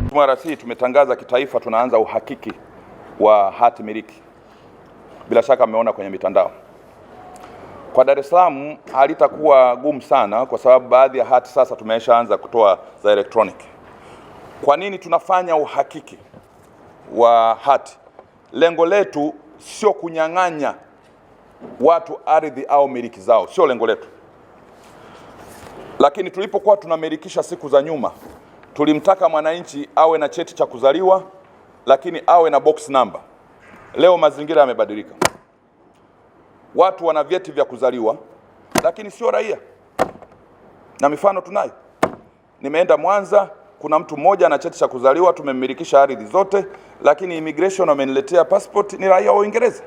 Mheshimiwa Rais, tumetangaza kitaifa tunaanza uhakiki wa hati miliki. Bila shaka mmeona kwenye mitandao. Kwa Dar es Salaam halitakuwa gumu sana kwa sababu baadhi ya hati sasa tumeshaanza kutoa za electronic. Kwa nini tunafanya uhakiki wa hati? Lengo letu sio kunyang'anya watu ardhi au miliki zao, sio lengo letu. Lakini tulipokuwa tunamilikisha siku za nyuma, tulimtaka mwananchi awe na cheti cha kuzaliwa lakini awe na box number. Leo mazingira yamebadilika. Watu wana vyeti vya kuzaliwa lakini sio raia. Na mifano tunayo. Nimeenda Mwanza, kuna mtu mmoja ana cheti cha kuzaliwa, tumemilikisha ardhi zote, lakini immigration wameniletea passport, ni raia wa Uingereza.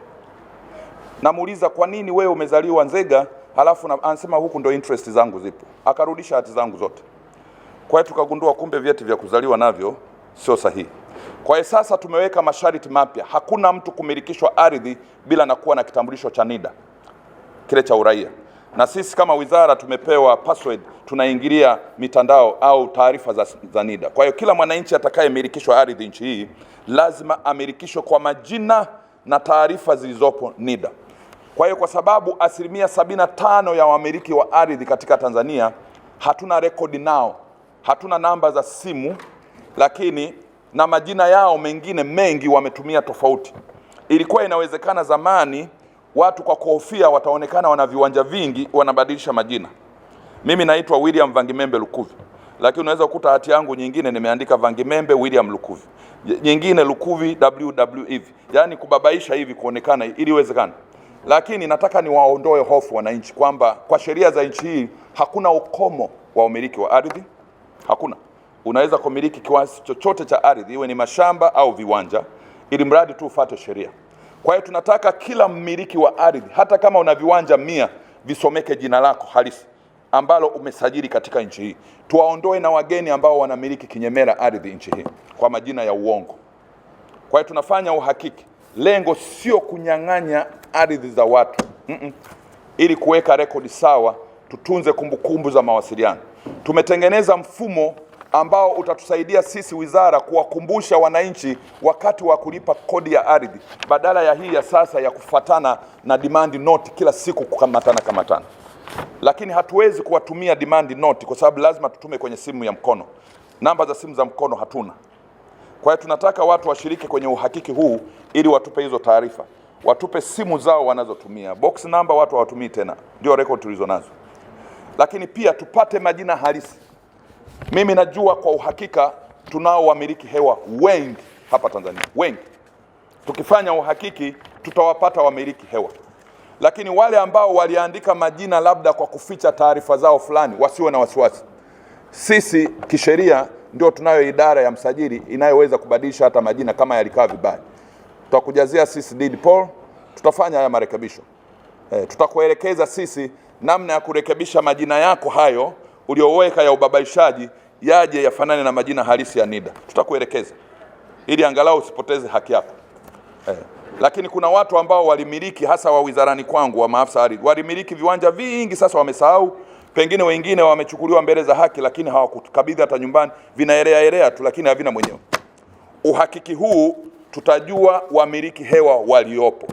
Namuuliza, kwa nini wewe umezaliwa Nzega halafu anasema huku ndo interest zangu zipo. Akarudisha hati zangu zote. Kwa hiyo tukagundua kumbe vyeti vya kuzaliwa navyo sio sahihi. Kwa hiyo sasa tumeweka masharti mapya. Hakuna mtu kumilikishwa ardhi bila na kuwa na kitambulisho cha NIDA, kile cha uraia. Na sisi kama wizara tumepewa password, tunaingilia mitandao au taarifa za NIDA. Kwa hiyo kila mwananchi atakayemilikishwa ardhi nchi hii lazima amilikishwe kwa majina na taarifa zilizopo NIDA. Kwa hiyo kwa sababu 75% ya wamiliki wa ardhi katika Tanzania hatuna rekodi nao, hatuna namba za simu, lakini na majina yao mengine mengi wametumia tofauti. Ilikuwa inawezekana zamani watu kwa kuhofia wataonekana wana viwanja vingi wanabadilisha majina. Mimi naitwa William Vangimembe Lukuvi, lakini unaweza kukuta hati yangu nyingine nimeandika Vangimembe William Lukuvi, nyingine Lukuvi WW hivi, yani kubabaisha hivi kuonekana ili iwezekane. Lakini nataka niwaondoe hofu wananchi kwamba kwa sheria za nchi hii hakuna ukomo wa umiliki wa ardhi. Hakuna. Unaweza kumiliki kiasi chochote cha ardhi, iwe ni mashamba au viwanja, ili mradi tu ufuate sheria. Kwa hiyo tunataka kila mmiliki wa ardhi, hata kama una viwanja 100, visomeke jina lako halisi ambalo umesajili katika nchi hii. Tuwaondoe na wageni ambao wanamiliki kinyemera ardhi nchi hii kwa majina ya uongo. Kwa hiyo tunafanya uhakiki. Lengo sio kunyang'anya ardhi za watu. Ili kuweka rekodi sawa, tutunze kumbukumbu za mawasiliano. Tumetengeneza mfumo ambao utatusaidia sisi wizara kuwakumbusha wananchi wakati wa kulipa kodi ya ardhi, badala ya hii ya sasa ya kufatana na demand note kila siku kukamatana. Lakini hatuwezi kuwatumia demand note kwa sababu lazima tutume kwenye simu ya mkono. Namba za simu za mkono hatuna. Kwa hiyo tunataka watu washiriki kwenye uhakiki huu ili watupe hizo taarifa. Watupe simu zao wanazotumia. Box number watu hawatumii tena. Ndio record tulizo nazo. Lakini pia tupate majina halisi. Mimi najua kwa uhakika tunao wamiliki hewa wengi hapa Tanzania. Wengi. Tukifanya uhakiki tutawapata wamiliki hewa. Lakini wale ambao waliandika majina labda kwa kuficha taarifa zao fulani, wasiwe na wasiwasi. Sisi kisheria ndio tunayo idara ya msajili inayoweza kubadilisha hata majina kama yalikaa vibaya. Tutakujazia sisi deed poll, tutafanya haya marekebisho. Tutakuelekeza sisi namna ya kurekebisha majina yako hayo ulioweka ya ubabaishaji yaje yafanane na majina halisi ya NIDA. Tutakuelekeza ili angalau usipoteze haki yako. Lakini kuna watu ambao walimiliki, hasa wa wizarani kwangu, wa maafisa ardhi, walimiliki viwanja vingi, sasa wamesahau. Pengine wengine wamechukuliwa mbele za haki lakini hawakukabidhi hata nyumbani, vinaelea tu lakini havina mwenyewe. Uhakiki huu tutajua wamiliki hewa waliopo.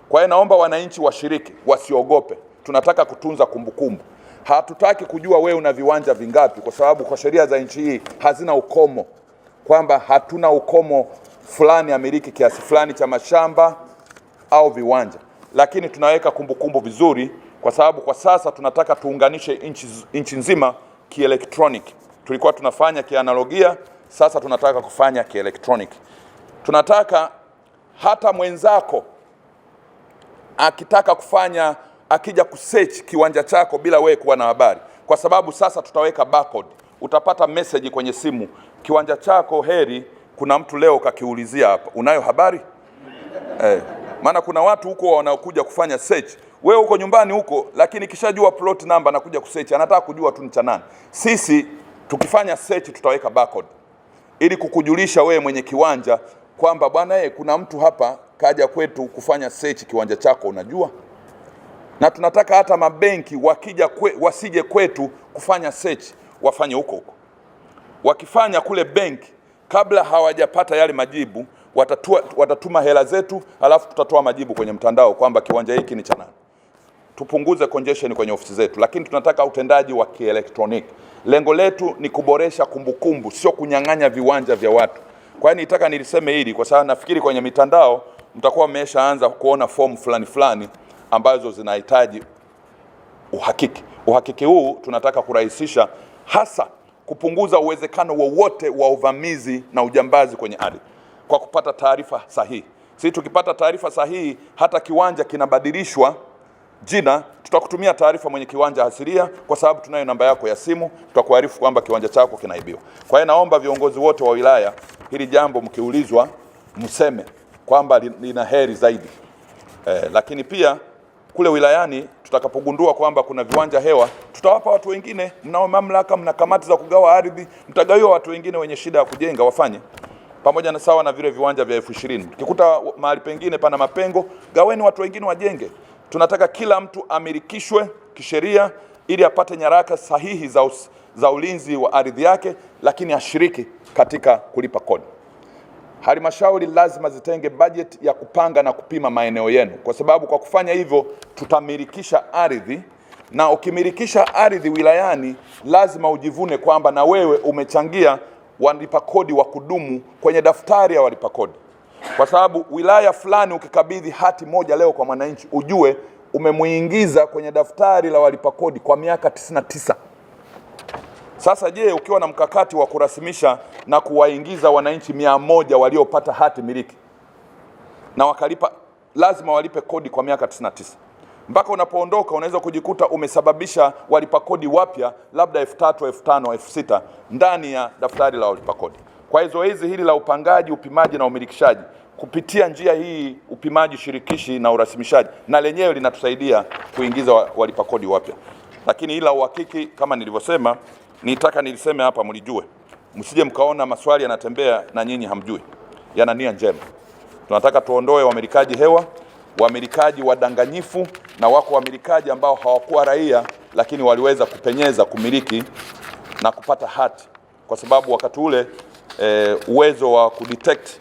Kwa hiyo naomba wananchi washiriki, wasiogope. Tunataka kutunza kumbukumbu. Hatutaki kujua wewe una viwanja vingapi kwa sababu kwa sheria za nchi hii hazina ukomo, kwamba hatuna ukomo fulani amiliki kiasi fulani cha mashamba au viwanja. Lakini tunaweka kumbukumbu vizuri kwa sababu kwa sasa tunataka tuunganishe nchi nzima kielektronic. Tulikuwa tunafanya kianalogia, sasa tunataka kufanya kielektronic. Tunataka hata mwenzako akitaka kufanya, akija kusearch kiwanja chako bila wewe kuwa na habari, kwa sababu sasa tutaweka barcode. Utapata message kwenye simu, kiwanja chako Heri, kuna mtu leo kakiulizia hapa, unayo habari? Maana kuna watu huko wanaokuja kufanya search. Wewe uko nyumbani huko, lakini kishajua plot number anakuja kusearch, anataka kujua tu ni cha nani. Sisi tukifanya search tutaweka barcode ili kukujulisha wewe mwenye kiwanja kwamba bwana kuna mtu hapa kaja kwetu kufanya search kiwanja chako, unajua? Na tunataka hata mabenki wakija wasije kwetu kufanya search, wafanye huko. Wakifanya kule benki, kabla hawajapata yale majibu watatuma hela zetu, halafu tutatoa majibu kwenye mtandao kwamba kiwanja hiki ni cha nani. Tupunguze congestion kwenye ofisi zetu, lakini tunataka utendaji wa kielektroniki. Lengo letu ni kuboresha kumbukumbu, sio kunyang'anya viwanja vya watu. Kwa hiyo nitaka niliseme hili kwa sababu nafikiri kwenye mitandao mtakuwa mmeshaanza kuona fomu fulani ambazo zinahitaji uhakiki. Uhakiki huu tunataka kurahisisha, hasa kupunguza uwezekano wowote wa uvamizi na ujambazi kwenye ardhi kwa kupata taarifa sahihi. Sisi tukipata taarifa sahihi, hata kiwanja kinabadilishwa jina, tutakutumia taarifa mwenye kiwanja asilia, kwa sababu tunayo namba yako ya simu, tutakuarifu kwamba kiwanja chako kinaibiwa. Kwa hiyo naomba viongozi wote wa wilaya, hili jambo mkiulizwa mseme kwamba lina heri zaidi. Lakini pia kule wilayani tutakapogundua kwamba kuna viwanja hewa, tutawapa watu wengine. Mnao mamlaka, mna kamati za kugawa ardhi, mtagawiwa watu wengine wenye shida ya kujenga wafanye, pamoja na sawa na vile viwanja vya 20,000. Ukikuta mahali pengine pana mapengo, gaweni watu wengine wajenge. Tunataka kila mtu amilikishwe kisheria ili apate nyaraka sahihi za ulinzi wa ardhi yake, lakini ashiriki katika kulipa kodi. Halmashauri lazima zitenge bajeti ya kupanga na kupima maeneo yenu, kwa sababu kwa kufanya hivyo tutamilikisha ardhi, na ukimilikisha ardhi wilayani lazima ujivune kwamba na wewe umechangia walipa kodi wa kudumu kwenye daftari ya walipa kodi. Kwa sababu wilaya fulani ukikabidhi hati moja leo kwa mwananchi, ujue umemuingiza kwenye daftari la walipa kodi kwa miaka 99. Sasa je, ukiwa na mkakati wa kurasimisha na kuwaingiza wananchi 100 waliopata hati miliki na wakalipa, lazima walipe kodi kwa miaka 99. Mpaka unapoondoka unaweza kujikuta umesababisha walipa kodi wapya labda 3,000, 5,000, 6,000 ndani ya daftari la walipa kodi. Kwa hiyo zoezi hili la upangaji, upimaji na umilikishaji kupitia njia hii, upimaji shirikishi na urasimishaji, na lenyewe linatusaidia kuingiza walipa kodi wapya. Lakini ila uhakiki, kama nilivyosema, nitaka niliseme hapa mlijue. Msije mkaona maswali yanatembea na nyinyi hamjui. Yana nia njema. Tunataka tuondoe wamilikaji hewa, wamilikaji wadanganyifu, na wako wamilikaji ambao hawakuwa raia lakini waliweza kupenyeza kumiliki na kupata hati, kwa sababu wakati ule uwezo wa kudetect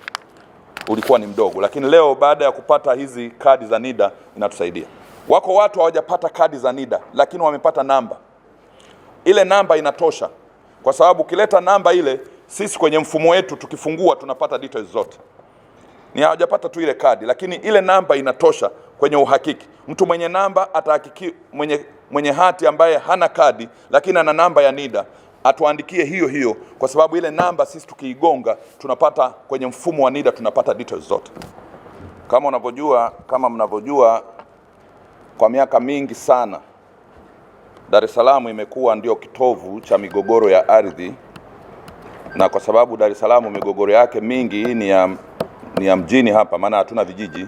ulikuwa ni mdogo. Lakini leo baada ya kupata hizi kadi za NIDA inatusaidia. Wako watu hawajapata kadi za NIDA lakini wamepata namba. Ile namba inatosha, kwa sababu ukileta namba ile, sisi kwenye mfumo wetu tukifungua tunapata details zote. Ni hawajapata tu ile kadi, lakini ile namba inatosha kwenye uhakiki. Mtu mwenye namba atahakiki, mwenye hati ambaye hana kadi lakini ana namba ya NIDA atuandikie hiyo, kwa sababu ile namba sisi tukiigonga tunapata kwenye mfumo wa NIDA, tunapata details zote. Kama mnavyojua, kwa miaka mingi sana Dar es Salaam imekuwa ndio kitovu cha migogoro ya ardhi, na kwa sababu Dar es Salaam migogoro yake mingi ni ya mjini hapa, maana hatuna vijiji.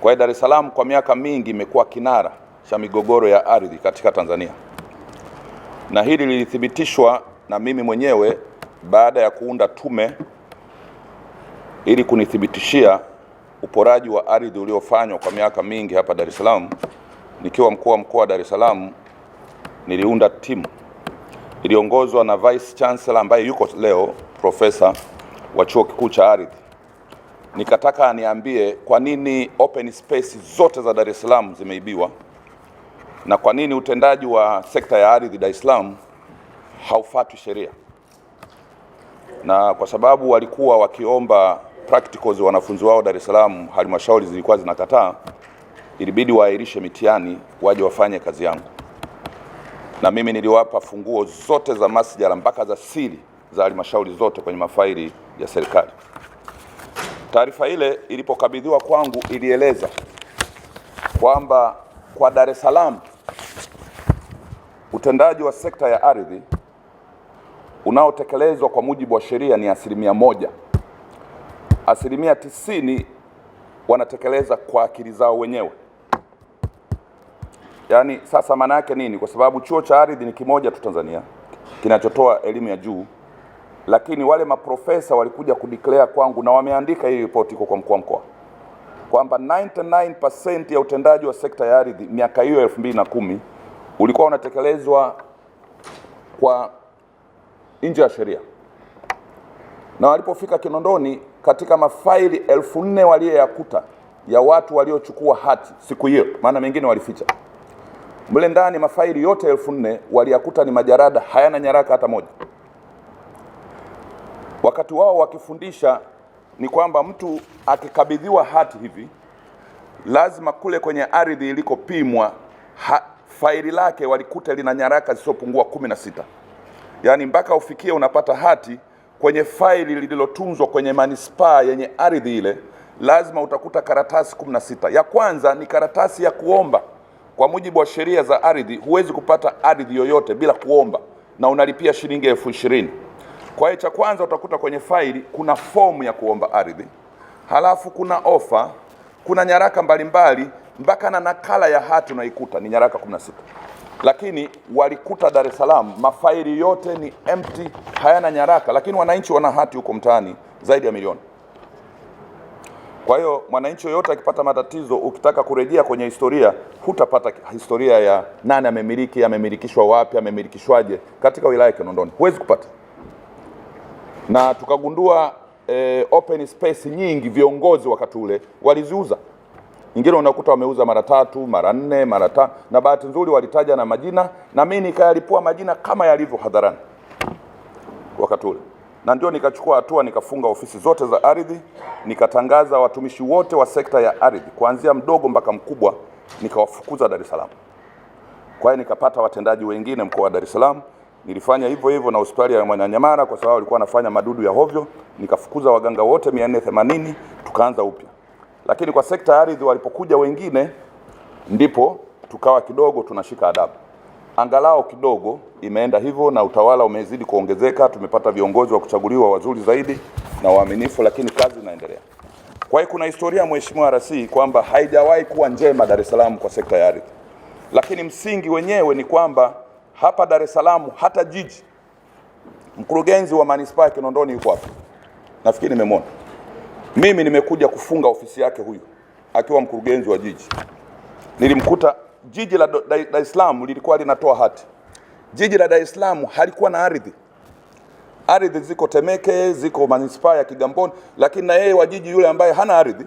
Kwa hiyo Dar es Salaam kwa miaka mingi imekuwa kinara cha migogoro ya ardhi katika Tanzania, na hili lilithibitishwa na mimi mwenyewe baada ya kuunda tume ili kunithibitishia uporaji wa ardhi uliofanywa kwa miaka mingi hapa Dar es Salaam. Nikiwa mkuu wa mkoa wa Dar es Salaam, niliunda timu iliongozwa na Vice Chancellor ambaye yuko leo, profesa wa Chuo Kikuu cha Ardhi. Nikataka aniambie kwa nini open space zote za Dar es Salaam zimeibiwa na kwa nini utendaji wa sekta ya ardhi Dar es Salaam haufuati sheria. Na kwa sababu walikuwa wakiomba practicals wanafunzi wao Dar es Salaam, halmashauri zilikuwa zinakataa, ilibidi waahirishe mitihani waje wafanye kazi yangu. Na mimi niliwapa funguo zote za masjala mpaka za siri za halmashauri zote kwenye mafaili ya serikali. Taarifa ile ilipokabidhiwa kwangu ilieleza kwamba kwa Dar es Salaam utendaji wa sekta ya ardhi unaotekelezwa kwa mujibu wa sheria ni 100%. 90% wanatekeleza kwa akili zao wenyewe. Yaani sasa maana yake nini? Kwa sababu chuo cha ardhi ni kimoja tu Tanzania kinachotoa elimu ya juu, lakini wale maprofesa walikuja kudeclare kwangu na wameandika hii ripoti iko kwa mkuu wa mkoa kwamba 99% ya utendaji wa sekta ya ardhi miaka hiyo 2010 ulikuwa unatekelezwa kwa nje ya sheria. Na walipofika Kinondoni, katika mafaili 4,000 walioyakuta ya watu waliochukua hati siku hiyo, maana mengine walificha, mle ndani mafaili yote 4,000 waliyakuta ni majarada, hayana nyaraka hata moja. Wakati wao wakifundisha ni kwamba mtu akikabidhiwa hati hivi, lazima kule kwenye ardhi ilikopimwa faili lake walikute lina nyaraka zisizopungua 16. Yaani mpaka ufikie unapata hati kwenye faili lililotunzwa kwenye manispaa yenye ardhi ile, lazima utakuta karatasi 16. Ya kwanza ni karatasi ya kuomba. Kwa mujibu wa sheria za ardhi, huwezi kupata ardhi yoyote bila kuomba, na unalipia shilingi 20,000. Kwa hiyo cha kwanza utakuta kwenye faili kuna fomu ya kuomba ardhi, halafu kuna ofa, kuna nyaraka mbalimbali, mpaka na nakala ya hati unaikuta ni nyaraka 16. Lakini walikuta Dar es Salaam mafaili yote ni empty, hayana nyaraka, lakini wananchi wana hati huko mtaani zaidi ya milioni. Kwa hiyo mwananchi yoyote akipata matatizo, ukitaka kurejea kwenye historia, hutapata historia ya nani amemiliki, amemilikishwa wapi, amemilikishwaje katika wilaya ya Kinondoni, huwezi kupata. Na tukagundua open space nyingi viongozi wakati ule waliziuza. Ingine unakuta wameuza mara 3, mara 4, mara 5, na bahati nzuri walitaja na majina, na mimi nikayalipua majina kama yalivyo hadharani wakati ule. Na ndio nikachukua hatua, nikafunga ofisi zote za ardhi, nikatangaza watumishi wote wa sekta ya ardhi kuanzia mdogo mpaka mkubwa, nikawafukuza Dar es Salaam. Kwa hiyo nikapata watendaji wengine mkoa wa Dar es Salaam. Nilifanya hivyo hivyo na hospitali ya Mwananyamala kwa sababu walikuwa wanafanya madudu ya hovyo, nikafukuza waganga wote 480, tukaanza upya. Lakini kwa sekta ya ardhi walipokuja wengine, ndipo tukawa kidogo tunashika adabu. Angalau kidogo imeenda hivyo, na utawala umezidi kuongezeka, tumepata viongozi wa kuchaguliwa wazuri zaidi na waaminifu, lakini kazi inaendelea. Kwa hiyo kuna historia, Mheshimiwa RC, kwamba haijawahi kuwa njema Dar es Salaam kwa sekta ya ardhi. Lakini msingi wenyewe ni kwamba hapa Dar es Salaam, hata jiji, mkurugenzi wa manispaa ya Kinondoni yuko hapa, nafikiri nimemwona. Mimi nimekuja kufunga ofisi yake huyu akiwa mkurugenzi wa jiji. Nilimkuta jiji la Dar es Salaam lilikuwa linatoa hati. Jiji la Dar es Salaam halikuwa na ardhi. Ardhi ziko Temeke, ziko manispaa ya Kigamboni, lakini na yeye wa jiji yule ambaye hana ardhi,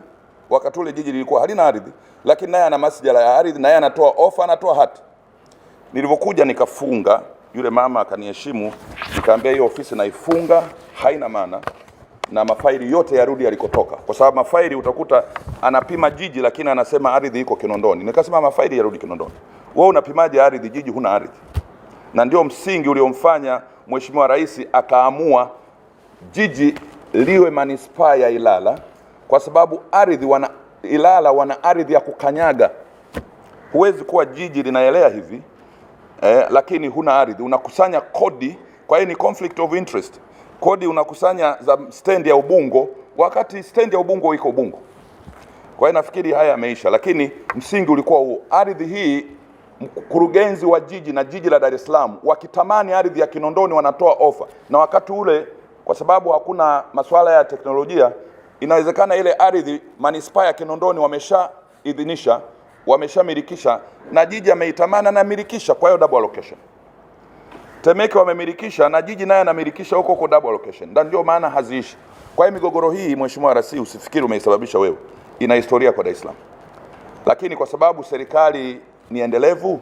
wakati ule jiji lilikuwa halina ardhi, lakini naye ana masjala ya ardhi, naye anatoa ofa, anatoa hati. Nilipokuja nikafunga, yule mama akaniheshimu, nikamwambia hiyo ofisi naifunga, haina maana, na mafaili yote yarudi yalikotoka. Kwa sababu mafaili utakuta anapima jiji lakini anasema ardhi iko Kinondoni. Nikasema mafaili yarudi Kinondoni. Wewe unapimaje ardhi jiji huna ardhi? Na ndio msingi uliomfanya Mheshimiwa Rais akaamua jiji liwe manispaa ya Ilala, kwa sababu ardhi Ilala wana ardhi ya kukanyaga. Huwezi kuwa jiji linaelea hivi lakini huna ardhi, unakusanya kodi. Kwa hiyo ni conflict of interest. Kodi unakusanya za stendi ya Ubungo wakati stendi ya Ubungo iko Ubungo. Kwa hiyo nafikiri haya yameisha, lakini msingi ulikuwa huo. Ardhi hii, mkurugenzi wa jiji na jiji la Dar es Salaam wakitamani ardhi ya Kinondoni wanatoa ofa, na wakati ule kwa sababu hakuna masuala ya teknolojia, inawezekana ile ardhi manispaa ya Kinondoni wameshaidhinisha, wameshamilikisha, na jiji ameitamana na milikisha, kwa hiyo double allocation. Temeke wamemilikisha na jiji naye anamilikisha huko double allocation. Ndio maana haziishi. Kwa hiyo migogoro hii, Mheshimiwa RC, usifikiri umeisababisha wewe. Ina historia kwa Dar es Salaam. Lakini kwa sababu serikali ni endelevu,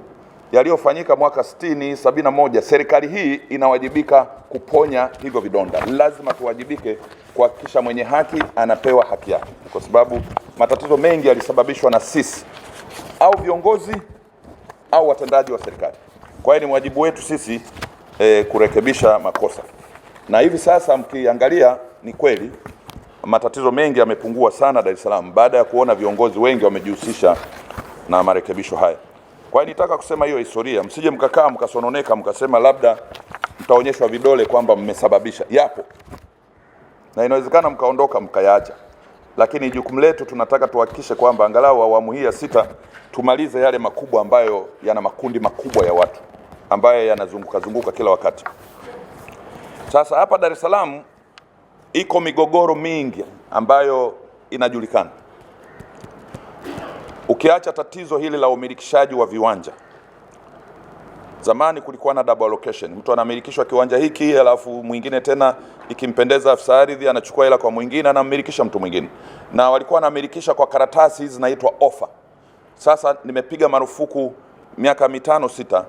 yaliyofanyika mwaka 60, 71, serikali hii inawajibika kuponya hivyo vidonda. Lazima tuwajibike kuhakikisha mwenye haki anapewa haki yake, kwa sababu matatizo mengi yalisababishwa na sisi au viongozi au watendaji wa serikali. Kwa hiyo ni wajibu wetu sisi kurekebisha makosa. Na hivi sasa mkiangalia, ni kweli matatizo mengi yamepungua sana Dar es Salaam baada ya kuona viongozi wengi wamejihusisha na marekebisho haya. Kwa hiyo nitaka kusema hiyo historia, msije mkakaa mkasononeka mkasema labda mtaonyeshwa vidole kwamba mmesababisha. Yapo, na inawezekana mkaondoka mkayaacha, lakini jukumu letu tunataka tuhakikishe kwamba angalau awamu hii ya 6 tumalize yale makubwa ambayo yana makundi makubwa ya watu ambayo yanazunguka kila wakati. Sasa hapa Dar es Salaam iko migogoro mingi ambayo inajulikana. Ukiacha tatizo hili la umilikishaji wa viwanja, Zamani kulikuwa na double allocation. Mtu anamilikishwa kiwanja hiki, alafu mwingine tena ikimpendeza afisa ardhi anachukua hela kwa mwingine anamilikisha mtu mwingine. Na walikuwa wanamilikisha kwa karatasi hizi zinaitwa offer. Sasa nimepiga marufuku miaka 5-6,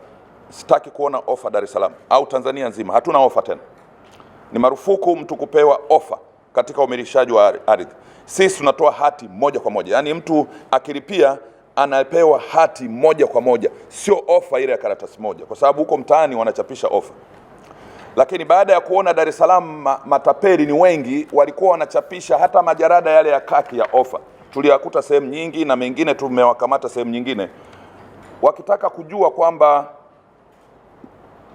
sitaki kuona offer Dar es Salaam au Tanzania nzima. Hatuna offer tena. Ni marufuku mtu kupewa offer katika umilishaji wa ardhi. Sisi tunatoa hati moja kwa moja. Yaani mtu akilipia anapewa hati moja kwa moja, sio ofa ile ya karatasi moja, kwa sababu huko mtaani wanachapisha ofa. Lakini baada ya kuona Dar es Salaam matapeli ni wengi, walikuwa wanachapisha hata majarada yale ya kaki ya ofa. Tuliyakuta sehemu nyingi na mengine tumewakamata sehemu nyingine, wakitaka kujua kwamba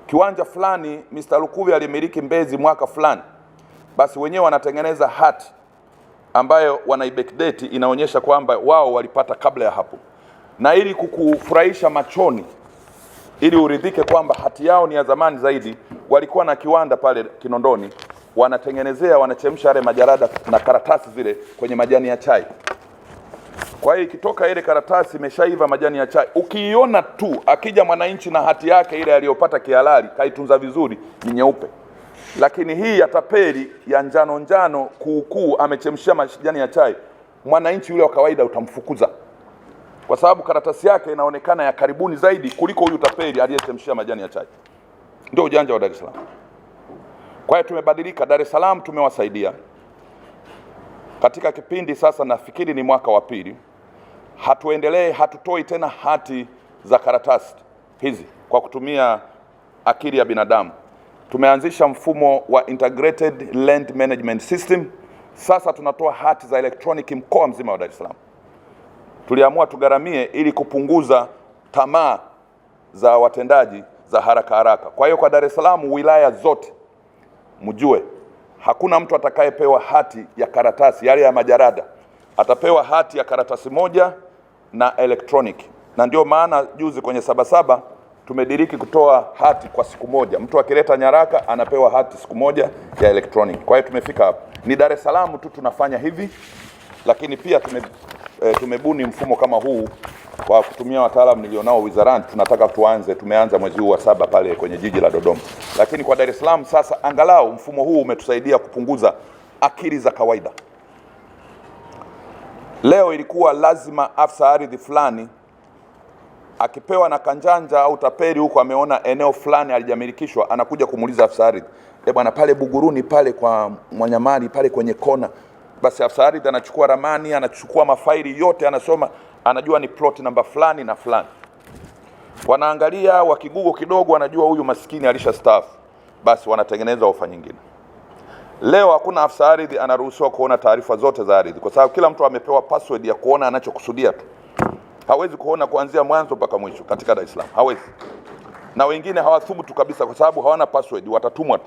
kiwanja fulani Mr. Lukuvi alimiliki Mbezi mwaka fulani, basi wenyewe wanatengeneza hati ambayo wanaibackdate inaonyesha kwamba wao walipata kabla ya hapo. Na ili kukufurahisha machoni, ili uridhike kwamba hati yao ni ya zamani zaidi, walikuwa na kiwanda pale Kinondoni, wanatengenezea, wanachemsha yale majarada na karatasi zile kwenye majani ya chai. Kwa hiyo ikitoka ile karatasi imeshaiva majani ya chai, ukiiona tu akija mwananchi na hati yake ile aliyopata kihalali, kaitunza vizuri, ni nyeupe. Lakini hii ya tapeli ya njano njano kuukuu amechemshia majani ya chai, mwananchi yule wa kawaida utamfukuza, kwa sababu karatasi yake inaonekana ya karibuni zaidi kuliko huyu tapeli aliyechemshia majani ya chai. Ndio ujanja wa Dar es Salaam. Kwa hiyo tumebadilika. Dar es Salaam tumewasaidia katika kipindi sasa, nafikiri ni mwaka wa pili. Hatutoi tena hati za karatasi hizi kwa kutumia akili ya binadamu. Tumeanzisha mfumo wa integrated land management system. Sasa tunatoa hati za electronic mkoa mzima wa Dar es Salaam. Tuliamua tugaramie ili kupunguza tamaa za watendaji za haraka haraka. Kwa hiyo kwa Dar es Salaam wilaya zote mjue hakuna mtu atakayepewa hati ya karatasi yale ya majarada. Atapewa hati ya karatasi moja na electronic. Na ndio maana juzi kwenye Sabasaba tumediriki kutoa hati kwa siku moja. Mtu akileta nyaraka anapewa hati siku moja ya electronic. Kwa hiyo tumefika hapa. Ni Dar es Salaam tu tunafanya hivi, lakini pia tumebuni mfumo kama huu kwa kutumia wataalamu nilionao wizarani. Tunataka tumeanza mwezi huu wa 7 pale kwenye jiji la Dodoma. Lakini kwa Dar es Salaam sasa angalau mfumo huu umetusaidia kupunguza akili za kawaida. Leo ilikuwa lazima afisa ardhi fulani akipewa na kanjanja au tapeli huko, ameona eneo fulani alijamilikishwa, anakuja kumuuliza afisa ardhi, bwana pale Buguruni pale kwa Mwanyamali pale kwenye kona. Basi afisa ardhi anachukua ramani, anachukua mafaili yote, anasoma, anajua ni plot namba fulani na fulani. Wanaangalia, wakigugo kidogo wanajua huyu maskini alishastaafu. Basi wanatengeneza ofa nyingine. Leo hakuna afisa ardhi anaruhusiwa kuona taarifa zote za ardhi, kwa sababu kila mtu amepewa password ya kuona anachokusudia tu. Hawezi kuona kuanzia mwanzo mpaka mwisho katika Dar es Salaam. Hawezi. Na wengine hawathubutu kabisa kwa sababu hawana password, watatumwa tu.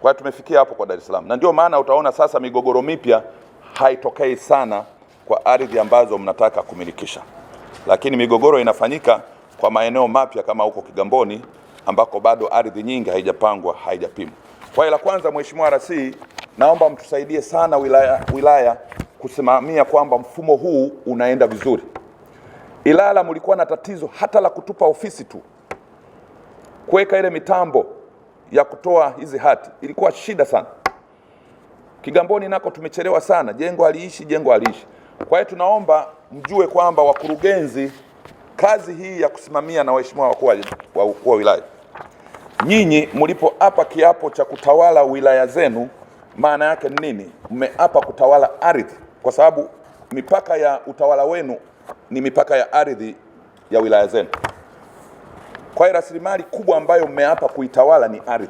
Kwa hiyo tumefikia hapo kwa Dar es Salaam. Na ndio maana utaona sasa migogoro mipya haitokei sana kwa ardhi ambazo mnataka kumilikisha. Lakini migogoro inafanyika kwa maeneo mapya kama huko Kigamboni ambako bado ardhi nyingi haijapangwa, haijapimwa. Kwa hiyo la kwanza, Mheshimiwa Rais, naomba mtusaidie sana wilaya kusimamia kwamba mfumo huu unaenda vizuri. Ilala mlikuwa na tatizo hata la kutupa ofisi tu. Kuweka ile mitambo ya kutoa hizi hati ilikuwa shida sana. Kigamboni nako tumechelewa sana, jengo haliishi. Kwa hiyo tunaomba mjue kwamba wakurugenzi, kazi hii ya kusimamia na waheshimiwa wakuu wa wilaya, nyinyi mlipoapa kiapo cha kutawala wilaya zenu, maana yake ni nini? Mmeapa kutawala ardhi, kwa sababu mipaka ya utawala wenu ni mipaka ya ardhi ya wilaya zenu. Kwa hiyo rasilimali kubwa ambayo mmeapa kuitawala ni ardhi.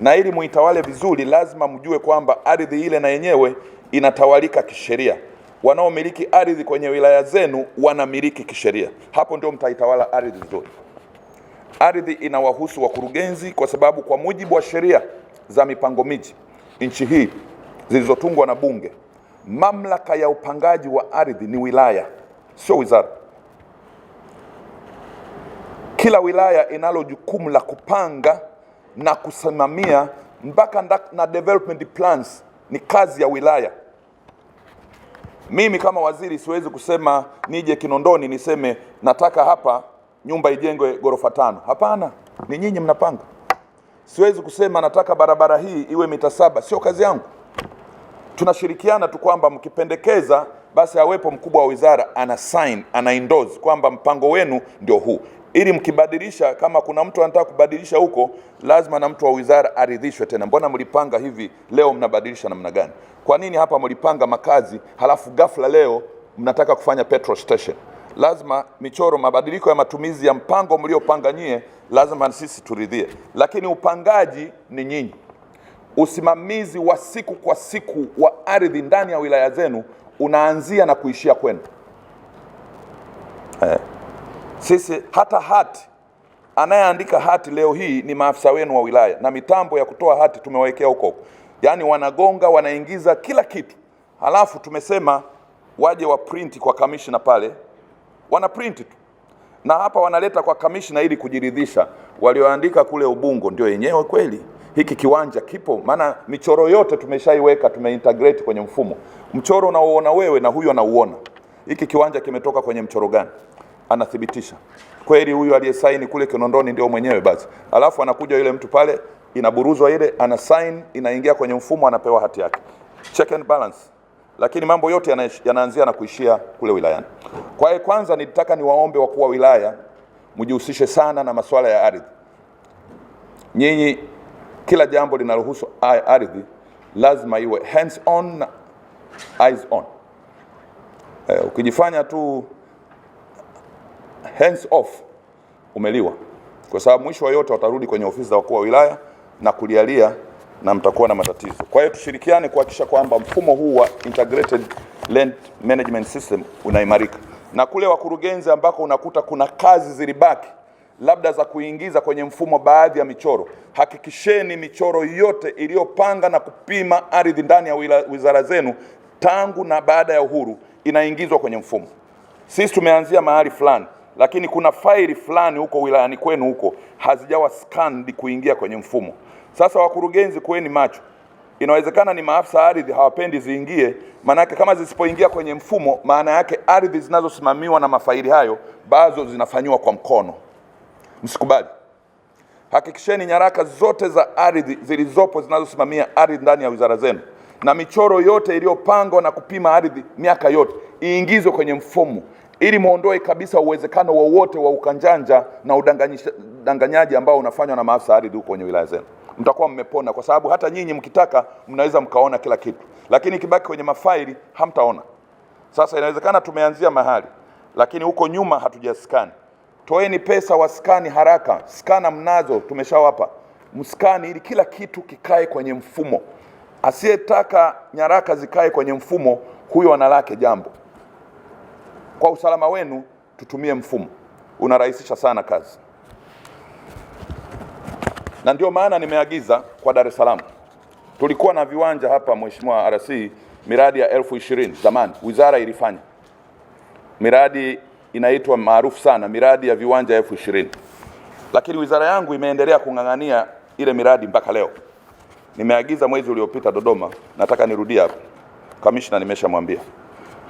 Na ili muitawale vizuri, lazima mjue kwamba ardhi ile na yenyewe inatawalika kisheria. Wanaomiliki ardhi kwenye wilaya zenu wanamiliki kisheria. Hapo ndio mtaitawala ardhi vizuri. Ardhi inawahusu wakurugenzi, kwa sababu kwa mujibu wa sheria za mipango miji nchi hii zilizotungwa na Bunge, mamlaka ya upangaji wa ardhi ni wilaya, sio wizara. Kila wilaya inalo jukumu la kupanga na kusimamia mpaka na development plans, ni kazi ya wilaya. Mimi kama waziri siwezi kusema nije Kinondoni niseme nataka hapa nyumba ijengwe ghorofa 5. Hapana. Ni nyinyi mnapanga. Siwezi kusema nataka barabara hii iwe mita 7, sio kazi yangu. Tunashirikiana tu kwamba mkipendekeza basi awepo mkubwa wa wizara ana sign, ana endorse kwamba mpango wenu ndio huu. Ili mkibadilisha, kama kuna mtu anataka kubadilisha huko, lazima na mtu wa wizara aridhishwe tena. Mbona mlipanga hivi, leo mnabadilisha namna gani? Kwa nini hapa mlipanga makazi halafu ghafla leo mnataka kufanya petrol station? Lazima michoro, mabadiliko ya matumizi ya mpango mliopanga nyie, lazima sisi turidhie. Lakini upangaji ni nyinyi. Usimamizi wa siku kwa siku wa ardhi ndani ya wilaya zenu unaanzia na kuishia kwenu. Sisi hata hati, anayeandika hati leo hii ni maafisa wenu wa wilaya, na mitambo ya kutoa hati tumewawekea huko. Yaani wanagonga, wanaingiza kila kitu. Halafu tumesema waje wa print kwa commissioner pale, wana print tu. Na hapa wanaleta kwa commissioner ili kujiridhisha walioandika kule Ubungo ndio yenyewe kweli. Hiki kiwanja kipo, maana michoro yote tumeshaiweka, tumeintegrate kwenye mfumo. Mchoro unaoona wewe na huyu anauona. Hiki kiwanja kimetoka kwenye mchoro gani? Anathibitisha. Kweli huyu aliyesaini kule Kinondoni ndio mwenyewe basi. Alafu anakuja yule mtu pale, inaburuzwa ile, ana sign, inaingia kwenye mfumo, anapewa hati yake. Check and balance. Lakini mambo yote yanaanzia na kuishia kule wilayani. Kwa hiyo kwanza nitaka niwaombe wakuu wa wilaya mjihusishe sana na masuala ya ardhi. Nyinyi kila jambo linalohusu ardhi lazima iwe hands on na eyes on. Ukijifanya tu hands off umeliwa, kwa sababu mwisho wa yote watarudi kwenye ofisi za wakuu wa wilaya na kulialia na mtakuwa na matatizo. Kwa hiyo tushirikiane kuhakikisha kwamba mfumo huu wa integrated land management system unaimarika. Na kule wakurugenzi ambako unakuta kuna kazi zilibaki labda za kuingiza kwenye mfumo baadhi ya michoro, hakikisheni michoro yote iliyopanga na kupima ardhi ndani ya wizara zenu tangu na baada ya uhuru inaingizwa kwenye mfumo. Sisi tumeanzia mahali fulani, lakini kuna faili fulani huko wilayani kwenu huko hazijawa scanned kuingia kwenye mfumo. Sasa wakurugenzi, kueni macho. Inawezekana ni maafisa ardhi hawapendi ziingie, manake kama zisipoingia kwenye mfumo, maana yake ardhi zinazosimamiwa na mafaili hayo baadhi zinafanywa kwa mkono. Msikubali. Hakikisheni nyaraka zote za ardhi zilizopo zinazosimamia ardhi ndani ya wizara zenu na michoro yote iliyopangwa na kupima ardhi miaka yote iingizwe kwenye mfumo, ili muondoe kabisa uwezekano wowote wa ukanjanja na udanganyaji ambao unafanywa na maafisa ardhi huko kwenye wilaya zenu. Mtakuwa mmepona, kwa sababu hata nyinyi mkitaka mnaweza mkaona kila kitu, lakini kibaki kwenye mafaili hamtaona. Sasa inawezekana tumeanzia mahali, lakini huko nyuma hatujaskani. Toeni pesa waskani haraka. Skana mnazo, tumeshawapa. Mskani ili kila kitu kikae kwenye mfumo. Asiyetaka nyaraka zikae kwenye mfumo, huyo analake jambo. Kwa usalama wenu tutumie mfumo. Unarahisisha sana kazi. Na ndio maana nimeagiza kwa Dar es Salaam. Tulikuwa na viwanja hapa, Mheshimiwa RC, miradi ya 2020 zamani wizara ilifanya. Miradi inaitwa maarufu sana, miradi ya viwanja 2020. Lakini wizara yangu imeendelea kung'ang'ania ile miradi mpaka leo. Nimeagiza mwezi uliopita Dodoma, nataka nirudie hapo. Kamishna nimeshamwambia.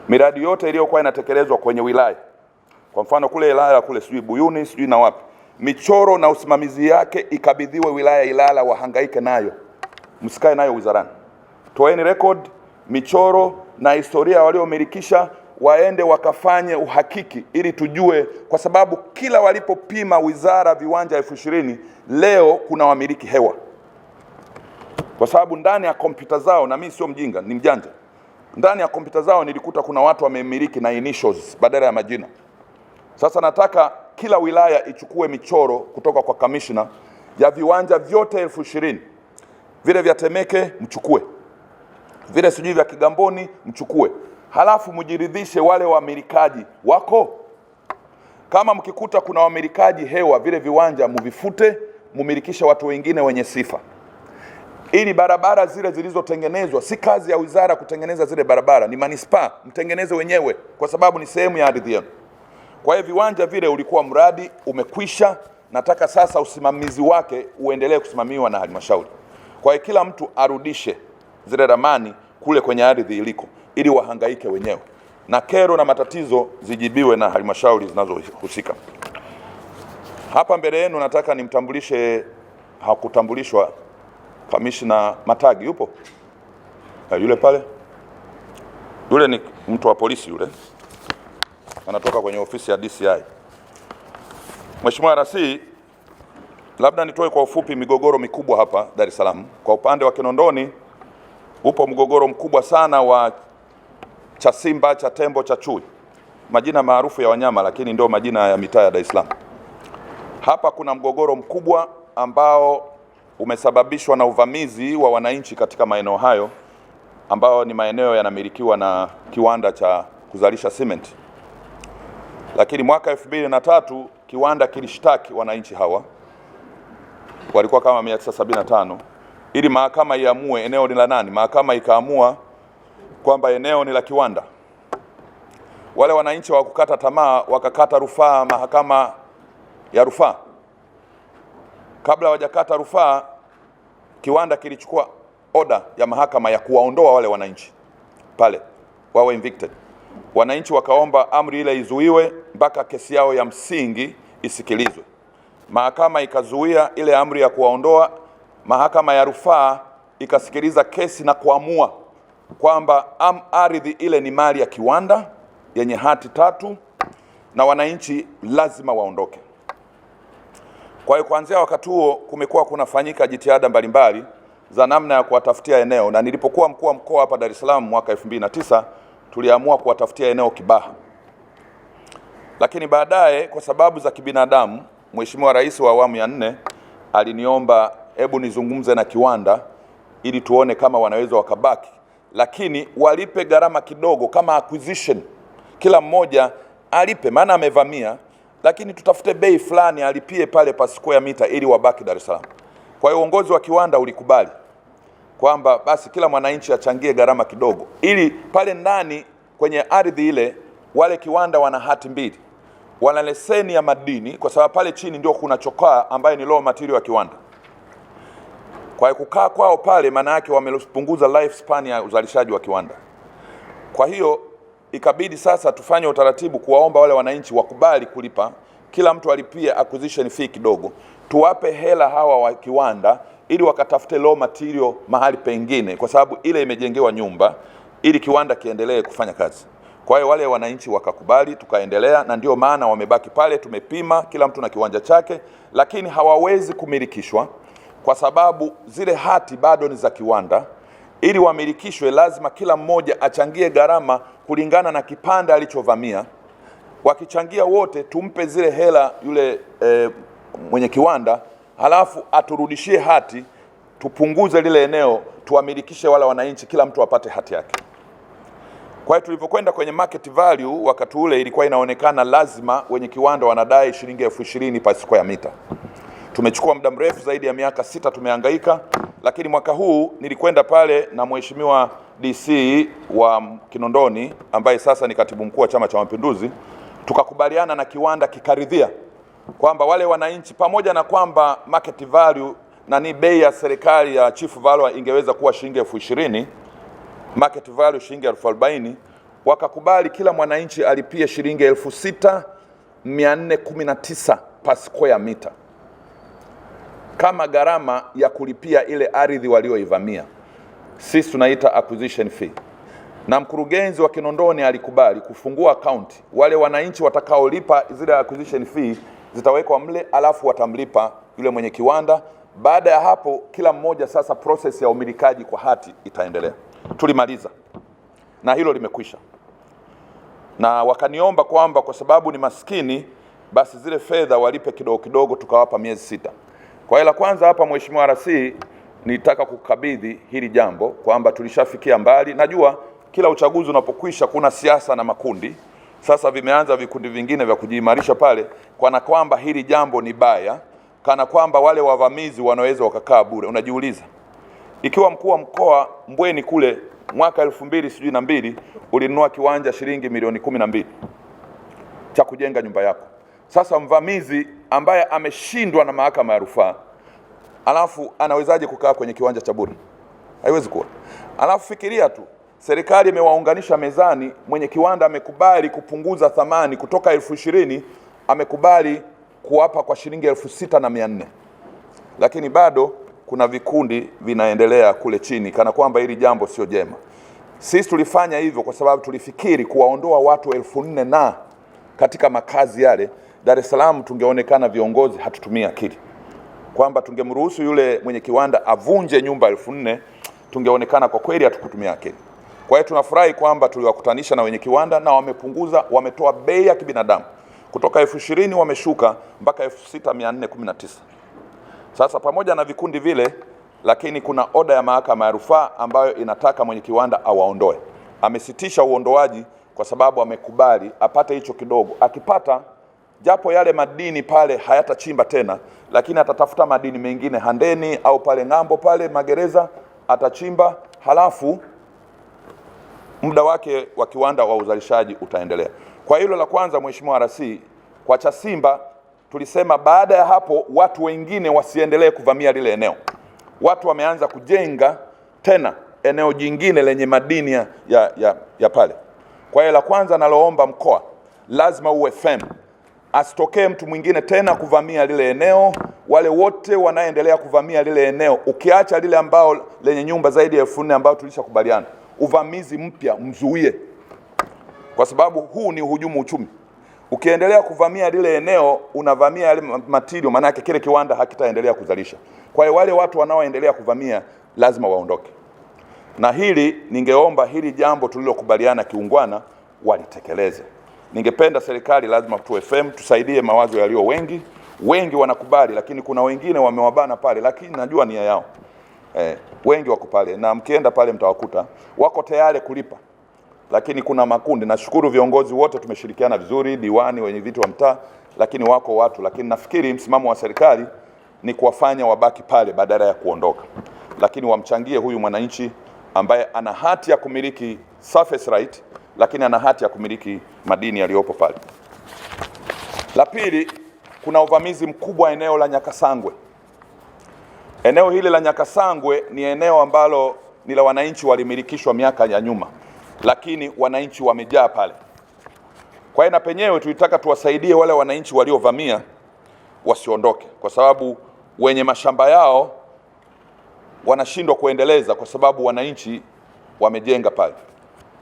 Miradi yote iliyokuwa inatekelezwa kwenye wilaya, kwa mfano kule Ilala kule sijui Buyuni sijui na wapi, michoro na usimamizi yake ikabidhiwe wilaya Ilala, wahangaike nayo. Msikae nayo wizarani. Toeni record, michoro na historia waliomilikisha, waende wakafanye uhakiki ili tujue, kwa sababu kila walipopima wizara viwanja 2020 leo kuna wamiliki hewa. Kwa sababu ndani ya kompyuta zao, na mimi sio mjinga, ni mjanja. Ndani ya kompyuta zao nilikuta kuna watu wamemiliki na initials badala ya majina. Sasa nataka kila wilaya ichukue michoro kutoka kwa commissioner ya viwanja vyote 2020. Vile vya Temeke mchukue. Vile sijui vya Kigamboni mchukue. Halafu mjiridhishe wale wamilikaji wako. Kama mkikuta kuna wamilikaji hewa, vile viwanja mvifute, mumilikisha watu wengine wenye sifa. Ili barabara zile zilizotengenezwa, si kazi ya wizara kutengeneza zile barabara, ni manispaa mtengeneze wenyewe, kwa sababu ni sehemu ya ardhi yenu. Kwa hiyo viwanja vile ulikuwa mradi umekwisha, nataka sasa usimamizi wake uendelee kusimamiwa na halmashauri. Kwa hiyo kila mtu arudishe zile ramani kule kwenye ardhi iliko, ili wahangaike wenyewe, na kero na matatizo zijibiwe na halmashauri zinazohusika. Hapa mbele yenu nataka nimtambulishe, hakutambulishwa, Kamishna Matagi. Yupo? Yule pale. Yule ni mtu wa polisi yule. Anatoka kwenye ofisi ya DCI. Mheshimiwa Rais, labda nitoe kwa ufupi migogoro mikubwa hapa Dar es Salaam. Kwa upande wa Kinondoni upo mgogoro mkubwa sana wa cha simba, cha tembo, cha chui. Majina maarufu ya wanyama lakini ndio majina ya mitaa ya Dar es Salaam. Hapa kuna mgogoro mkubwa ambao umesababishwa na uvamizi wa wananchi katika maeneo hayo ambao ni maeneo yanamilikiwa na kiwanda cha kuzalisha simenti. Lakini mwaka 2003 kiwanda kilishtaki wananchi hawa, walikuwa kama 975, ili mahakama iamue eneo ni la nani. Mahakama ikaamua kwamba eneo ni la kiwanda. Wale wananchi hawakukata tamaa, wakakata rufaa mahakama ya rufaa. Kabla hawajakata rufaa, kiwanda kilichukua oda ya mahakama ya kuwaondoa wale wananchi pale, wawe evicted. Wananchi wakaomba amri ile izuiwe mpaka kesi yao ya msingi isikilizwe. Mahakama ikazuia ile amri ya kuwaondoa. Mahakama ya rufaa ikasikiliza kesi na kuamua kwamba ardhi ile ni mali ya kiwanda yenye hati 3 na wananchi lazima waondoke. Kwa hiyo kuanzia wakati huo kumekuwa kunafanyika jitihada mbalimbali za namna ya kuwatafutia eneo, na nilipokuwa mkuu wa mkoa hapa Dar es Salaam mwaka 2009 tuliamua kuwatafutia eneo Kibaha. Lakini baadaye kwa sababu za kibinadamu, Mheshimiwa Rais wa awamu ya 4 aliniomba hebu nizungumze na kiwanda ili tuone kama wanaweza wakabaki, lakini walipe gharama kidogo kama acquisition. Kila mmoja alipe, maana amevamia, lakini tutafute bei fulani alipie pale pa square mita ili wabaki Dar es Salaam. Kwa hiyo uongozi wa kiwanda ulikubali kwamba basi kila mwananchi achangie gharama kidogo, ili pale ndani kwenye ardhi ile wale kiwanda wana hati 2. Wana leseni ya madini kwa sababu pale chini ndio kuna chokaa ambaye ni raw material ya kiwanda. Kwa hiyo kukaa kwao pale maana yake wamepunguza lifespan ya uzalishaji wa kiwanda. Kwa hiyo ikabidi sasa tufanye utaratibu kuwaomba wale wananchi wakubali kulipa, kila mtu alipie acquisition fee kidogo, tuwape hela hawa wa kiwanda ili wakatafute raw material mahali pengine, kwa sababu ile imejengewa nyumba ili kiwanda kiendelee kufanya kazi. Kwa hiyo wale wananchi wakakubali, tukaendelea, na ndio maana wamebaki pale. Tumepima kila mtu na kiwanja chake, lakini hawawezi kumilikishwa kwa sababu zile hati bado ni za kiwanda. Ili wamilikishwe lazima kila mmoja achangie gharama kulingana na kipande alichovamia. Wakichangia wote tumpe zile hela yule mwenye kiwanda, halafu aturudishie hati, tupunguze lile eneo, tuwamilikishe wala wananchi, kila mtu apate hati yake. Kwa hiyo tulipokwenda kwenye market value wakati ule ilikuwa inaonekana lazima wenye kiwanda wanadai shilingi 20,000 per square meter. Tumechukua muda mrefu zaidi ya miaka 6 tumehangaika, lakini mwaka huu nilikwenda pale na Mheshimiwa DC wa Kinondoni ambaye sasa ni katibu mkuu wa Chama cha Mapinduzi, tukakubaliana na kiwanda kikaridhia kwamba wale wananchi, pamoja na kwamba market value na ni bei ya serikali ya chief value ingeweza kuwa shilingi 20,000, market value shilingi 40,000, wakakubali kila mwananchi alipie shilingi 6,419 per square meter kama gharama ya kulipia ile ardhi walioivamia. Sisi tunaita acquisition fee. Na mkurugenzi wa Kinondoni alikubali kufungua account. Wale wananchi watakaolipa zile acquisition fee zitawekwa mle, alafu watamlipa yule mwenye kiwanda. Baada ya hapo kila mmoja sasa process ya umilikaji kwa hati itaendelea. Tulimaliza na hilo limekwisha, na wakaniomba kwamba kwa sababu ni maskini basi zile fedha walipe kidogo kidogo, tukawapa miezi 6. Kwa hiyo la kwanza hapa, Mheshimiwa Rais, nitaka kukabidhi hili jambo kwamba tulishafikia mbali. Najua kila uchaguzi unapokwisha kuna siasa na makundi. Sasa vimeanza vikundi vingine vya kujiimarisha pale, kana kwamba hili jambo ni baya, kana kwamba wale wavamizi wanaweza wakakaa bure. Unajiuliza, ikiwa mkuu wa mkoa Mbweni kule mwaka 2002 ulinunua kiwanja shilingi milioni 12 cha kujenga nyumba yako, sasa mvamizi ambaye ameshindwa na mahakama ya rufaa, alafu anawezaje kukaa kwenye kiwanja cha bure? Haiwezi kuwa. Alafu fikiria tu, serikali imewaunganisha mezani, mwenye kiwanda amekubali kupunguza thamani kutoka 20,000 amekubali kuwapa kwa shilingi 6,400, lakini bado kuna vikundi vinaendelea kule chini kana kwamba hili jambo sio jema. Sisi tulifanya hivyo kwa sababu tulifikiri kuwaondoa watu 4,000 na katika makazi yale Dar es Salaam tungeonekana viongozi hatutumia akili, kwamba tungemruhusu yule mwenye kiwanda avunje nyumba 4,000, tungeonekana kwa kweli hatukutumia akili. Kwa hiyo tunafurahi kwamba tuliwakutanisha na wenye kiwanda na wamepunguza, wametoa bei ya kibinadamu kutoka 20,000 wameshuka mpaka 6,419. Sasa pamoja na vikundi vile, lakini kuna oda ya mahakama ya rufaa ambayo inataka mwenye kiwanda awaondoe. Amesitisha uondoaji kwa sababu amekubali apate hicho kidogo. Akipata japo yale madini pale hayatachimba tena, lakini atatafuta madini mengine Handeni au pale ng'ambo pale magereza atachimba, halafu muda wake wa kiwanda wa uzalishaji utaendelea. Kwa hilo la kwanza, Mheshimiwa RC, kwa Chasimba tulisema baada ya hapo watu wengine wasiendelee kuvamia lile eneo. Watu wameanza kujenga tena eneo jingine lenye madini ya pale. Kwa hiyo la kwanza naloomba mkoa, lazima uwe firm, asitokee mtu mwingine tena kuvamia lile eneo. Wale wote wanaendelea kuvamia lile eneo, ukiacha lile ambao lenye nyumba zaidi ya 4,000 ambao tulishakubaliana, uvamizi mpya mzuie, kwa sababu huu ni uhujumu uchumi. Ukiendelea kuvamia lile eneo, unavamia yale material, maana yake kile kiwanda hakitaendelea kuzalisha. Kwa hiyo wale watu wanaoendelea kuvamia lazima waondoke. Na hili ningeomba hili jambo tulilokubaliana kiungwana walitekeleze. Ningependa serikali lazima tuwe firm, tusaidie mawazo yalio wengi. Wengi wanakubali, lakini kuna wengine wamewabana pale, lakini najua nia yao. Wengi wako pale na mkienda pale mtawakuta wako tayari kulipa. Lakini kuna makundi, nashukuru viongozi wote tumeshirikiana vizuri, diwani, wenye viti wa mtaa, lakini wako watu, lakini nafikiri msimamo wa serikali ni kuwafanya wabaki pale badala ya kuondoka. Lakini wamchangie huyu mwananchi ambaye ana hati ya kumiliki surface right, lakini ana hati ya kumiliki madini yaliyopo pale. La pili, kuna uvamizi mkubwa eneo la Nyakasangwe. Eneo hili la Nyakasangwe ni eneo ambalo ni la wananchi, walimilikishwa miaka ya nyuma, lakini wananchi wamejaa pale. Kwa hiyo na penyewe tulitaka tuwasaidie wale wananchi waliovamia wasiondoke, kwa sababu wenye mashamba yao wanashindwa kuendeleza kwa sababu wananchi wamejenga pale.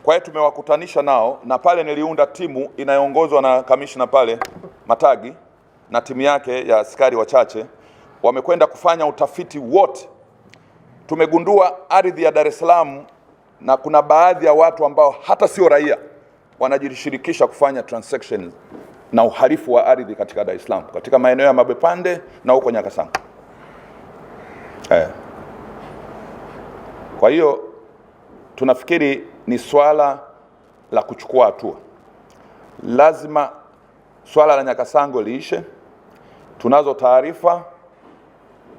Kwa hiyo tumewakutanisha nao, na pale niliunda timu inayoongozwa na kamishna pale Matagi na timu yake ya askari wachache. Wamekwenda kufanya utafiti wote. Tumegundua ardhi ya Dar es Salaam, na kuna baadhi ya watu ambao hata sio raia wanajishirikisha kufanya transactions na uhalifu wa ardhi katika Dar es Salaam, katika maeneo ya Mabwepande na huko Nyakasangwe. Kwa hiyo tunafikiri ni swala la kuchukua hatua. Lazima swala la Nyakasangwe liishe. Tunazo taarifa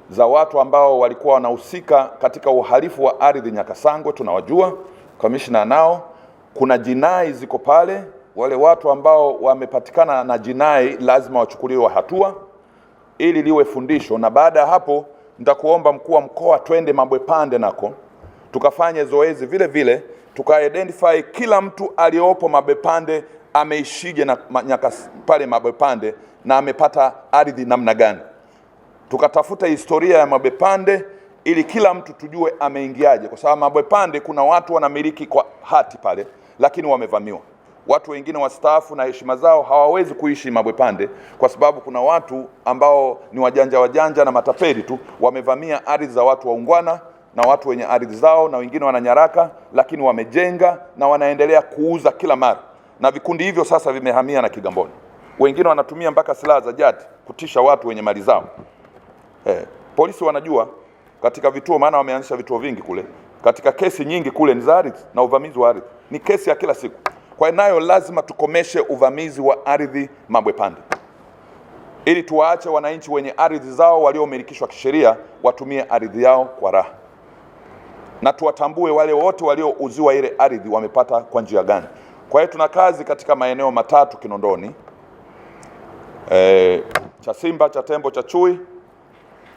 za watu ambao walikuwa wanahusika katika uhalifu wa ardhi Nyakasangwe, tunawajua, kamishna nao. Kuna jinai ziko pale, wale watu ambao wamepatikana na jinai lazima wachukuliwe hatua ili liwe fundisho. Na baada ya hapo nitakuomba mkuu wa mkoa twende Mabwepande nako tukafanye zoezi vile vile, tuka-identify kila mtu aliyopo Mabwepande ameishije na pale Mabwepande na amepata ardhi namna gani. Tukatafuta historia ya Mabwepande ili kila mtu tujue ameingiaje, kwa sababu Mabwepande kuna watu wanamiliki kwa hati pale, lakini wamevamiwa. Watu wengine wastaafu na heshima zao hawawezi kuishi Mabwepande kwa sababu kuna watu ambao ni wajanja na matapeli tu wamevamia ardhi za watu waungwana na watu wenye ardhi zao, na wengine wananyaraka, lakini wamejenga na wanaendelea kuuza kila mara. Na vikundi hivyo sasa vimehamia na Kigamboni. Wengine wanatumia mpaka silaha za jadi kutisha watu wenye mali zao. Polisi wanajua katika vituo, maana wameanzisha vituo vingi kule. Katika kesi nyingi kule ni za ardhi na uvamizi wa ardhi. Ni kesi ya kila siku. Kwa hiyo nayo lazima tukomeshe uvamizi wa ardhi Mabwepande, ili tuwaache wananchi wenye ardhi zao waliomilikishwa kisheria watumie ardhi yao kwa raha, na tuwatambue wale wote waliouziwa ile ardhi wamepata kwa njia gani. Kwa hiyo tuna kazi katika maeneo matatu Kinondoni, Chasimba, Chatembo, Chui.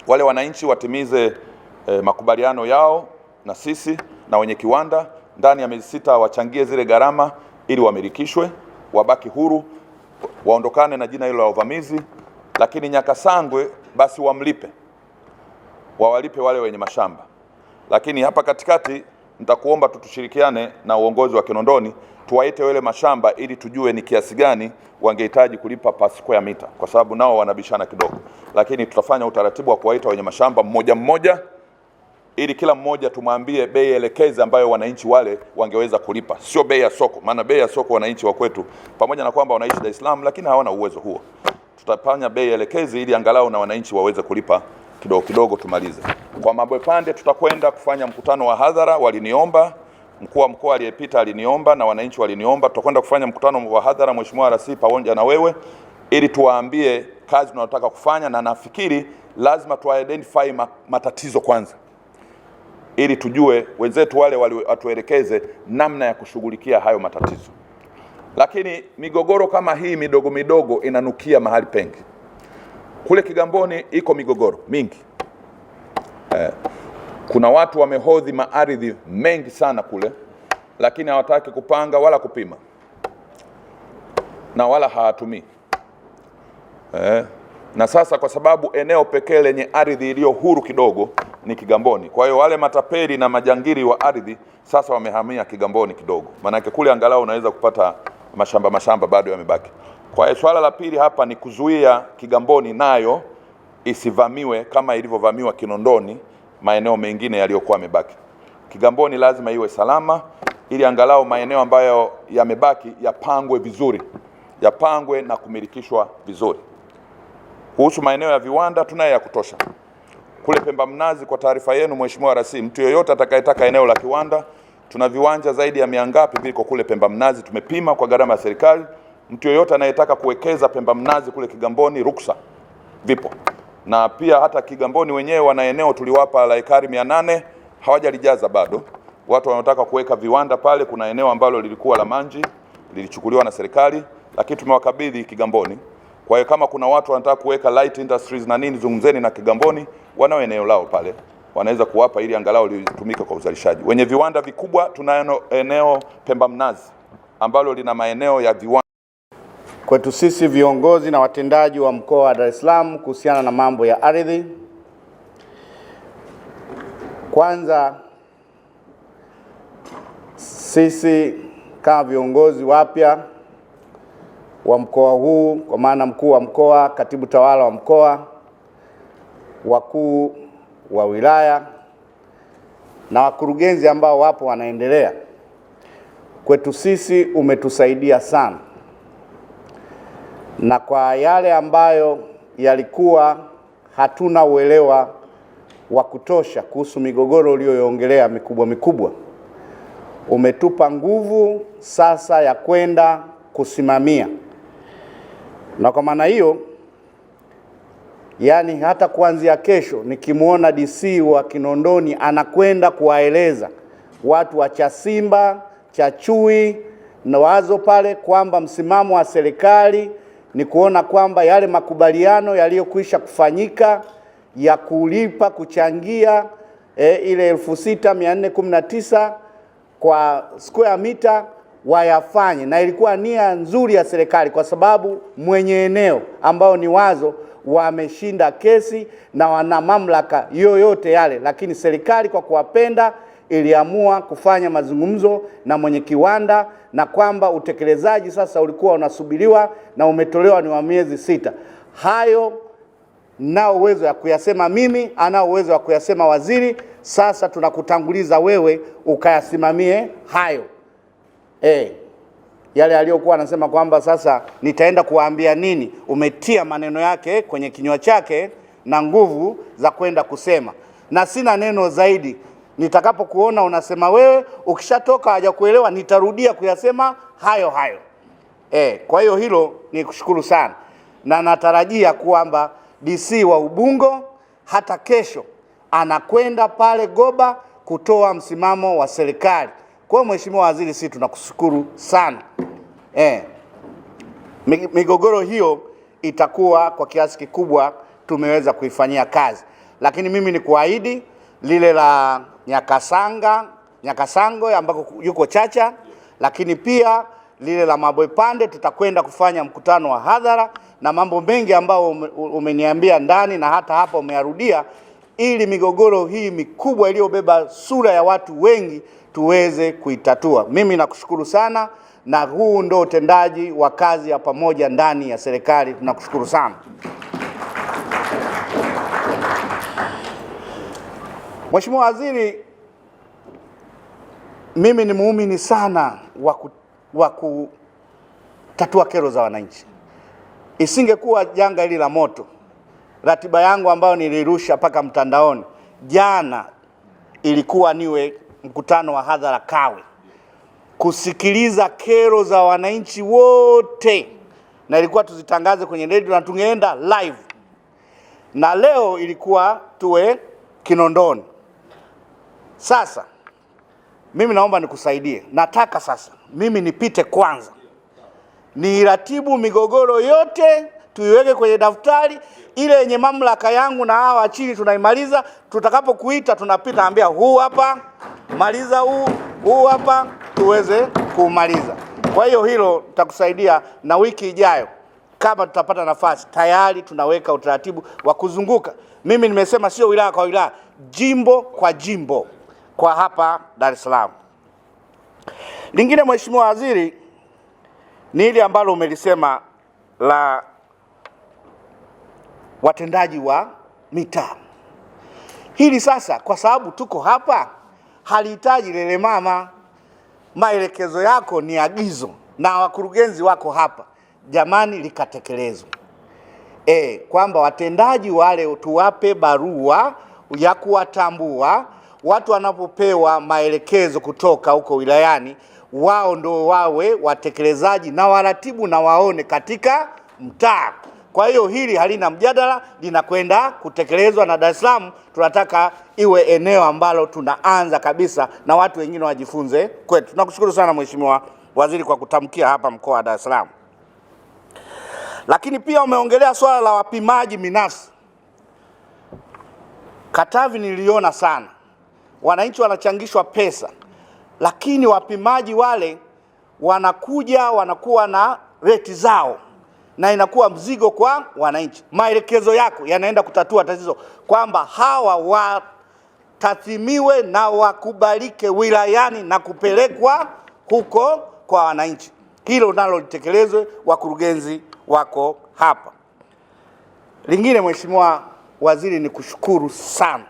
Wale wananchi watimize makubaliano yao na sisi na wenye kiwanda, ndani ya miezi 6 wachangie zile gharama ili wamilikishwe, wabaki huru, waondokane na jina hilo la uvamizi. lakini Nyakasangwe basi wawalipe wale wenye mashamba. Lakini hapa katikati nitakuomba tushirikiane na uongozi wa Kinondoni, tuwaite wale mashamba ili tujue ni kiasi gani wangehitaji kulipa per square meter, kwa sababu nao wanabishana kidogo. Lakini tutafanya utaratibu wa kuwaita wenye mashamba mmoja mmoja, ili kila mmoja tumwambie bei elekezi ambayo wananchi wale wangeweza kulipa, sio bei ya soko. Maana bei ya soko wananchi wa kwetu, pamoja na kwamba wanaishi Dar es Salaam, lakini hawana uwezo huo. Tutafanya bei elekezi ili angalau na wananchi waweze kulipa kidogo kidogo tumalize. Kwa Mabwepande tutakwenda kufanya mkutano wa hadhara, waliniomba, mkuu wa mkoa aliyepita aliniomba na wananchi waliniomba. Tutakwenda kufanya mkutano wa hadhara, Mheshimiwa Rais, pamoja na wewe, ili tuwaambie kazi tunayotaka kufanya, na nafikiri lazima tu-identify matatizo kwanza, ili tujue wenzetu wale watuelekeze namna ya kushughulikia hayo matatizo. Lakini migogoro kama hii midogo midogo inanukia mahali pengi. Kule Kigamboni iko migogoro mingi. Kuna watu wamehodhi maardhi mengi sana kule, lakini hawataki kupanga wala kupima na wala hawatumii. Na sasa kwa sababu eneo pekee lenye ardhi iliyo huru kidogo ni Kigamboni, kwa hiyo wale matapeli na majangiri wa ardhi sasa wamehamia Kigamboni kidogo, maanake kule angalau unaweza kupata mashamba bado yamebaki. Kwa hiyo swala la pili hapa ni kuzuia Kigamboni nayo isivamiwe kama ilivyovamiwa Kinondoni, maeneo mengine yaliyokuwa yamebaki. Kigamboni lazima iwe salama, ili angalau maeneo ambayo yamebaki yapangwe vizuri, yapangwe na kumilikishwa vizuri. Kuhusu maeneo ya viwanda tunayo ya kutosha. Kule Pemba Mnazi, kwa taarifa yenu Mheshimiwa Rais, mtu yeyote atakayetaka eneo la kiwanda, tuna viwanja zaidi ya 100 viko kule Pemba Mnazi, tumepima kwa gharama ya serikali. Mtu yeyote anayetaka kuwekeza Pemba Mnazi kule Kigamboni, ruksa vipo. Na pia hata Kigamboni wenyewe wana eneo tuliwapa la ekari 800, hawajalijaza bado. Watu wanaotaka kuweka viwanda pale, kuna eneo ambalo lilikuwa la Manji, lilichukuliwa na serikali, lakini tumewakabidhi Kigamboni. Kwa hiyo kama kuna watu wanataka kuweka light industries na nini, zungumzeni na Kigamboni, wanao eneo lao pale, wanaweza kuwapa ili angalau litumike kwa uzalishaji. Wenye viwanda vikubwa tuna eneo Pemba Mnazi ambalo lina maeneo ya viwanda. Kwetu sisi viongozi na watendaji wa mkoa wa Dar es Salaam kuhusiana na mambo ya ardhi, kwanza sisi kama viongozi wapya wa mkoa huu, kwa maana mkuu wa mkoa, katibu tawala wa mkoa, wakuu wa wilaya na wakurugenzi ambao wapo wanaendelea, kwetu sisi umetusaidia sana. Na kwa yale ambayo yalikuwa hatuna uelewa wa kutosha kuhusu migogoro uliyoiongelea mikubwa, umetupa nguvu sasa ya kwenda kusimamia. Na kwa maana hiyo, yani hata kuanzia kesho nikimuona DC wa Kinondoni anakwenda kuwaeleza watu wa Chasimba, Chachui na Wazo pale kwamba msimamo wa serikali ni kuona kwamba yale makubaliano yaliyokwisha kufanyika ya kulipa kuchangia ile 6419 kwa square meter wayafanye, na ilikuwa nia nzuri ya serikali kwa sababu mwenye eneo ambao ni Wazo wameshinda kesi na wana mamlaka yoyote yale, lakini serikali kwa kuwapenda iliamua kufanya mazungumzo na mwenye kiwanda, na kwamba utekelezaji sasa ulikuwa unasubiriwa na umetolewa ni wa miezi 6. Hayo nao uwezo wa kuyasema mimi, anao uwezo wa kuyasema waziri. Sasa tunakutanguliza wewe ukayasimamie hayo. Yale aliyokuwa anasema kwamba sasa nitaenda kuwaambia nini, umetia maneno yake kwenye kinywa chake na nguvu za kwenda kusema, na sina neno zaidi. Nitakapokuona unasema wewe, ukishatoka haja kuelewa nitarudia kuyasema hayo. Kwa hiyo hilo ni kushukuru sana, na natarajia kwamba DC wa Ubungo hata kesho anakwenda pale Goba kutoa msimamo wa serikali. Kwa Mheshimiwa Waziri, sisi tunakushukuru sana. Migogoro hiyo itakuwa kwa kiasi kikubwa tumeweza kuifanyia kazi, lakini mimi ni kuahidi lile la Nyakasango ambako yuko Chacha, lakini pia lile la Mabwepande tutakwenda kufanya mkutano wa hadhara na mambo mengi ambayo umeniambia ndani na hata hapa umeyarudia, ili migogoro hii mikubwa iliyobeba sura ya watu wengi tuweze kuitatua. Mimi nakushukuru sana, na huu ndio utendaji wa kazi ya pamoja ndani ya serikali. Tunakushukuru sana. Mheshimiwa Waziri, mimi ni muumini sana wa kutatua kero za wananchi. Isingekuwa janga hili la moto, ratiba yangu ambayo nilirusha mpaka mtandaoni jana ilikuwa niwe mkutano wa hadhara Kawe kusikiliza kero za wananchi wote, na ilikuwa tuzitangaze kwenye redio na tungeenda live, na leo ilikuwa tuwe Kinondoni. Sasa mimi naomba nikusaidie. Nataka sasa mimi nipite kwanza, niratibu migogoro yote, tuiweke kwenye daftari ile yenye mamlaka yangu, na hawa chini tunaimaliza. Tutakapokuita tunapita, ambia huu hapa, maliza huu hapa, tuweze kumaliza. Kwa hiyo hilo tutakusaidia, na wiki ijayo kama tutapata nafasi tayari tunaweka utaratibu wa kuzunguka. Mimi nimesema sio wilaya kwa wilaya, jimbo kwa jimbo kwa hapa Dar es Salaam. Lingine Mheshimiwa Waziri, ni ile ambalo umelisema la watendaji wa mitaa. Hili sasa kwa sababu tuko hapa halihitaji lele mama. Maelekezo yako ni agizo na wakurugenzi wako hapa, jamani, likatekelezwe. Kwamba watendaji wale tuwape barua ya kuwatambua watu wanapopewa maelekezo kutoka huko wilayani, wao ndio wawe watekelezaji na waratibu na waone katika mtaa. Kwa hiyo hili halina mjadala, linakwenda kutekelezwa, na Dar es Salaam tunataka iwe eneo ambalo tunaanza kabisa na watu wengine wajifunze kwetu. Tunakushukuru sana Mheshimiwa Waziri kwa kutamkia hapa mkoa wa Dar es Salaam. Lakini pia umeongelea swala la wapimaji binafsi. Katavi niliona sana, wananchi wanachangishwa pesa, lakini wapimaji wale wanakuwa na reti zao na inakuwa mzigo kwa wananchi. Maelekezo yako yanaenda kutatua tatizo kwamba hawa watathimiwe na wakubalike wilayani na kupelekwa huko kwa wananchi. Hilo nalo litekelezwe, wakurugenzi wako hapa. Lingine Mheshimiwa Waziri, ni kushukuru sana